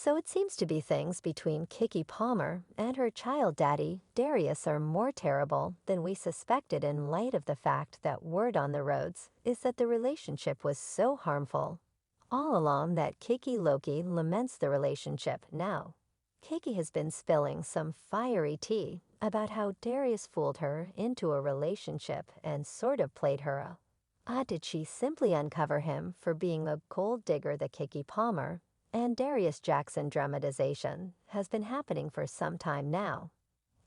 So it seems to be things between Keke Palmer and her child daddy, Darius, are more terrible than we suspected in light of the fact that word on the roads is that the relationship was so harmful. All along that Keke Loki laments the relationship now. Keke has been spilling some fiery tea about how Darius fooled her into a relationship and sort of played her a. Did she simply uncover him for being a gold digger, the Keke Palmer? And Darius Jackson dramatization has been happening for some time now.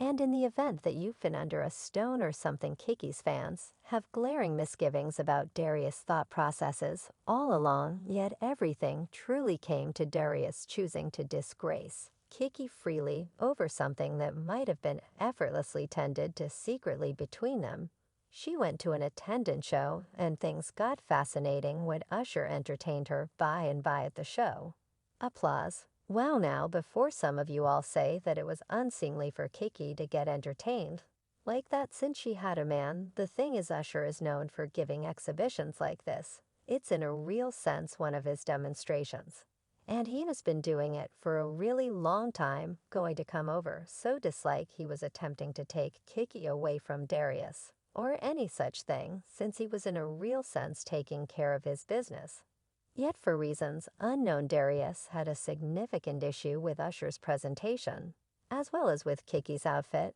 And in the event that you've been under a stone or something, Keke's fans have glaring misgivings about Darius' thought processes all along, yet everything truly came to Darius choosing to disgrace Keke freely over something that might have been effortlessly tended to secretly between them. She went to an attendance show, and things got fascinating when Usher entertained her by and by at the show. Applause. Wow, now, before some of you all say that it was unseemly for Keke to get entertained like that since she had a man, the thing is Usher is known for giving exhibitions like this. It's in a real sense one of his demonstrations. And he has been doing it for a really long time, going to come over so dislike he was attempting to take Keke away from Darius, or any such thing, since he was in a real sense taking care of his business. Yet for reasons unknown, Darius had a significant issue with Usher's presentation, as well as with Keke's outfit,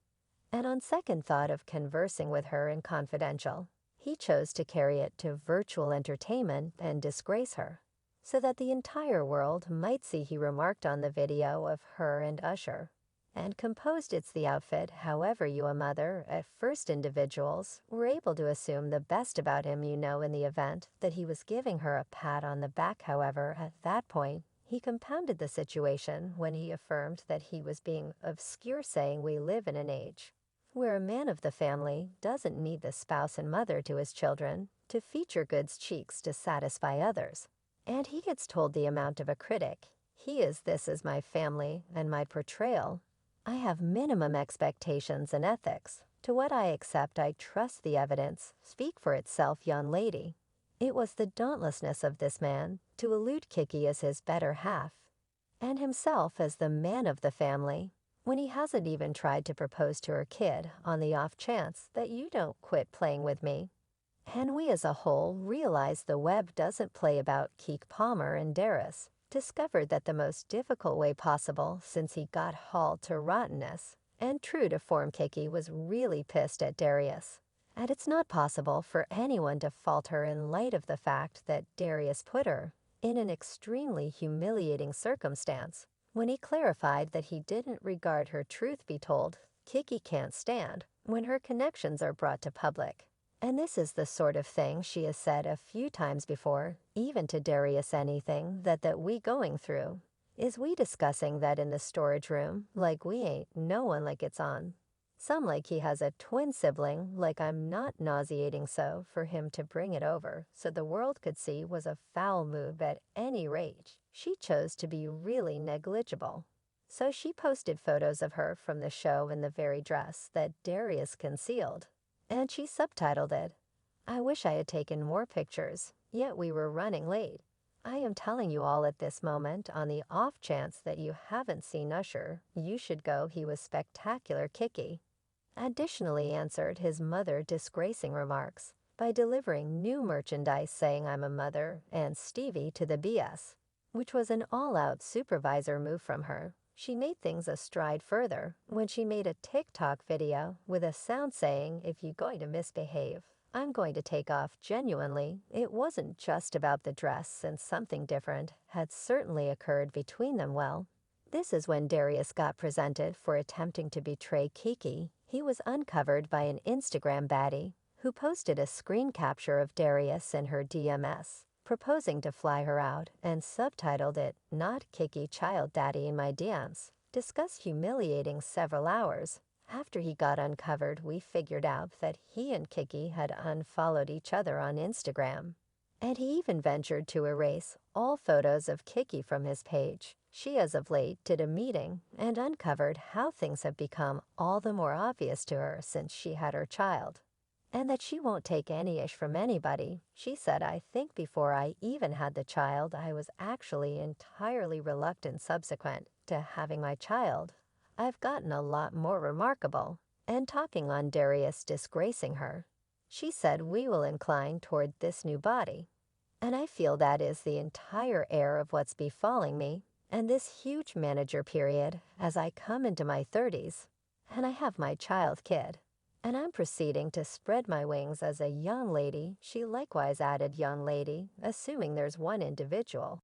and on second thought of conversing with her in confidential, he chose to carry it to virtual entertainment and disgrace her, so that the entire world might see he remarked on the video of her and Usher, and composed it's the outfit. However, you a mother, at first individuals were able to assume the best about him, in the event that he was giving her a pat on the back. However, at that point, he compounded the situation when he affirmed that he was being obscure, saying we live in an age where a man of the family doesn't need the spouse and mother to his children to feature goods cheeks to satisfy others. And he gets told the amount of a critic. This is my family and my portrayal. I have minimum expectations and ethics. To what I accept, I trust the evidence speak for itself, young lady. It was the dauntlessness of this man to elude Keke as his better half, and himself as the man of the family, when he hasn't even tried to propose to her kid on the off chance that you don't quit playing with me. And we as a whole realize the web doesn't play about Keke Palmer and Darius. Discovered that the most difficult way possible since he got hauled to rottenness, and true to form, Keke was really pissed at Darius. And it's not possible for anyone to fault her in light of the fact that Darius put her in an extremely humiliating circumstance. When he clarified that he didn't regard her, truth be told, Keke can't stand when her connections are brought to public. And this is the sort of thing she has said a few times before, even to Darius. Anything that we going through is we discussing that in the storage room, like we ain't no one, like it's on. Some like he has a twin sibling, like I'm not nauseating, so for him to bring it over so the world could see was a foul move. At any rate, she chose to be really negligible. So she posted photos of her from the show in the very dress that Darius concealed. And she subtitled it, I wish I had taken more pictures, yet we were running late. I am telling you all at this moment, on the off chance that you haven't seen Usher, you should go. He was spectacular. Keke additionally answered his mother disgracing remarks by delivering new merchandise saying I'm a mother and Stevie to the BS, which was an all-out supervisor move from her. She made things a stride further when she made a TikTok video with a sound saying, if you're going to misbehave, I'm going to take off. Genuinely, it wasn't just about the dress, and something different had certainly occurred between them. Well, this is when Darius got presented for attempting to betray Keke. He was uncovered by an Instagram baddie who posted a screen capture of Darius in her DMs, proposing to fly her out, and subtitled it, Not Keke Child Daddy in My DMs. Discuss humiliating. Several hours after he got uncovered, we figured out that he and Keke had unfollowed each other on Instagram. And he even ventured to erase all photos of Keke from his page. She, as of late, did a meeting and uncovered how things have become all the more obvious to her since she had her child. and that she won't take any ish from anybody. She said, I think before I even had the child, I was actually entirely reluctant subsequent to having my child. I've gotten a lot more remarkable. And talking on Darius disgracing her, she said we will incline toward this new body. And I feel that is the entire air of what's befalling me, and this huge manager period as I come into my 30s, and I have my child kid. And I'm proceeding to spread my wings as a young lady. She likewise added young lady, assuming there's one individual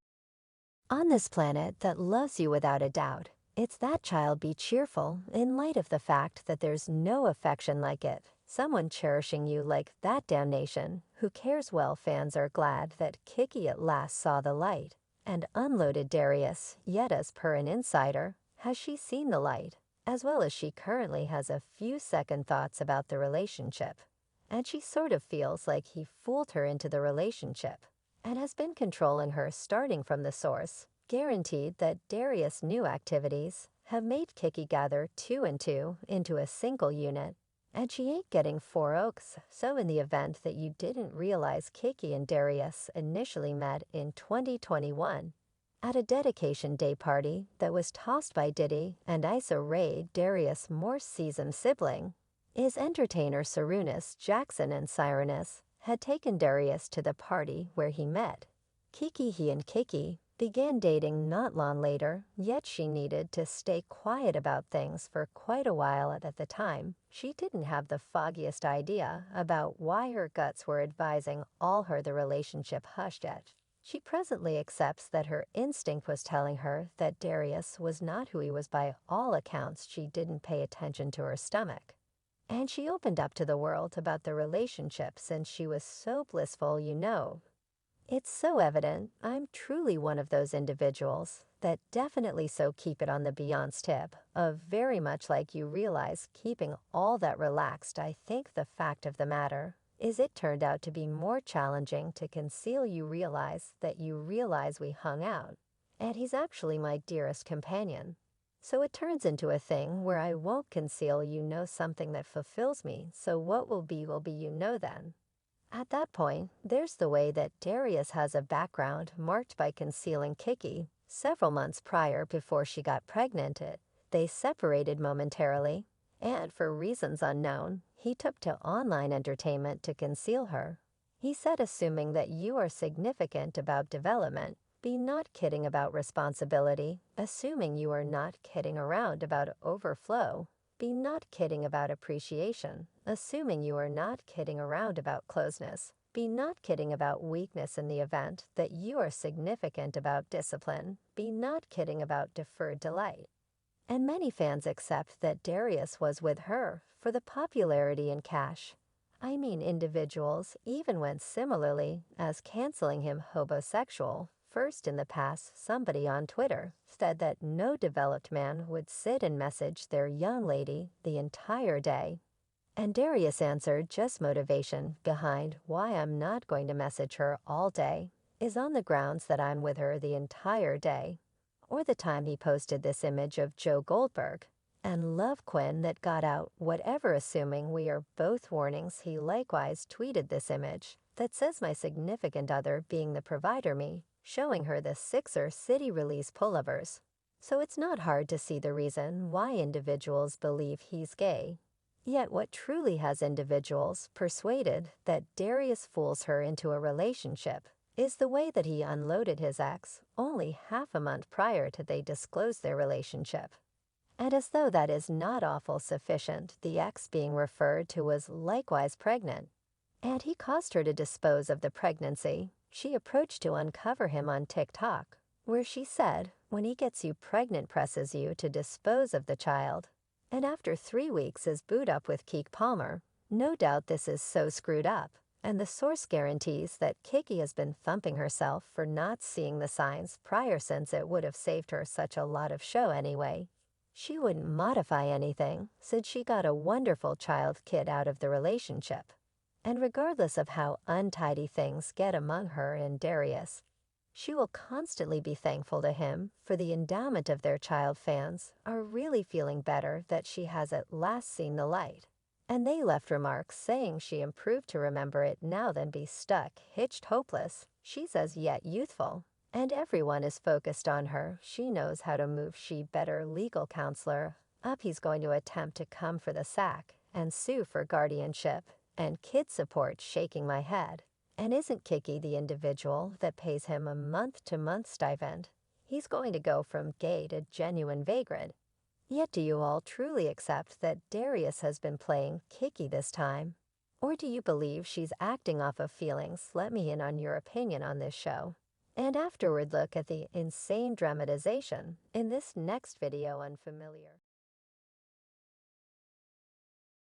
on this planet that loves you without a doubt. It's that child. Be cheerful in light of the fact that there's no affection like it. Someone cherishing you like that damnation. Who cares? Well, fans are glad that Keke at last saw the light and unloaded Darius, yet as per an insider, has she seen the light, as well as she currently has a few second thoughts about the relationship. And she sort of feels like he fooled her into the relationship and has been controlling her starting from the source, guaranteed that Darius' new activities have made Keke gather two and two into a single unit, and she ain't getting four oaks. So in the event that you didn't realize, Keke and Darius initially met in 2021 at a dedication day party that was tossed by Diddy and Issa Rae, Darius' more seasoned sibling. Is entertainer Sarunas Jackson and Sirenis had taken Darius to the party where he met Keke. He and Keke began dating not long later, yet she needed to stay quiet about things for quite a while. At the time, she didn't have the foggiest idea about why her guts were advising all her the relationship hushed yet. She presently accepts that her instinct was telling her that Darius was not who he was. By all accounts, she didn't pay attention to her stomach. And she opened up to the world about the relationship since she was so blissful, you know. It's so evident I'm truly one of those individuals that definitely so keep it on the Beyonce tip of very much like you realize keeping all that relaxed. I think the fact of the matter is it turned out to be more challenging to conceal. You realize that you realize we hung out, and he's actually my dearest companion. So it turns into a thing where I won't conceal, you know, something that fulfills me. So what will be, you know then. At that point, there's the way that Darius has a background marked by concealing Keke. Several months prior, before she got pregnant, they separated momentarily, and for reasons unknown, he took to online entertainment to conceal her. He said, assuming that you are significant about development, be not kidding about responsibility, assuming you are not kidding around about overflow. Be not kidding about appreciation, assuming you are not kidding around about closeness. Be not kidding about weakness in the event that you are significant about discipline. Be not kidding about deferred delight. And many fans accept that Darius was with her for the popularity and cash. I mean, individuals even went similarly as canceling him homosexual. First in the past, somebody on Twitter said that no developed man would sit and message their young lady the entire day. And Darius answered, just motivation behind why I'm not going to message her all day is on the grounds that I'm with her the entire day. Or the time he posted this image of Joe Goldberg and Love Quinn that got out, whatever, assuming we are both warnings. He likewise tweeted this image that says my significant other being the provider me, showing her the Sixer City release pullovers. So it's not hard to see the reason why individuals believe he's gay. Yet what truly has individuals persuaded that Darius fools her into a relationship is the way that he unloaded his ex only half a month prior to they disclose their relationship. And as though that is not awful sufficient, the ex being referred to was likewise pregnant, and he caused her to dispose of the pregnancy. She approached to uncover him on TikTok, where she said, when he gets you pregnant, presses you to dispose of the child. And after 3 weeks is booed up with Keke Palmer. No doubt this is so screwed up, and the source guarantees that Keke has been thumping herself for not seeing the signs prior, since it would have saved her such a lot of show anyway. She wouldn't modify anything, since she got a wonderful child kid out of the relationship. And regardless of how untidy things get among her and Darius, she will constantly be thankful to him for the endowment of their child. Fans are really feeling better that she has at last seen the light, And they left remarks saying she improved to remember it now than be stuck, hitched hopeless. She's as yet youthful. And everyone is focused on her. She knows how to move she better legal counselor up. He's going to attempt to come for the sack and sue for guardianship and kid support. Shaking my head. And isn't Keke the individual that pays him a month-to-month stipend? He's going to go from gay to genuine vagrant. Yet do you all truly accept that Darius has been playing Keke this time? Or do you believe she's acting off of feelings? Let me in on your opinion on this show. And afterward look at the insane dramatization in this next video. Unfamiliar.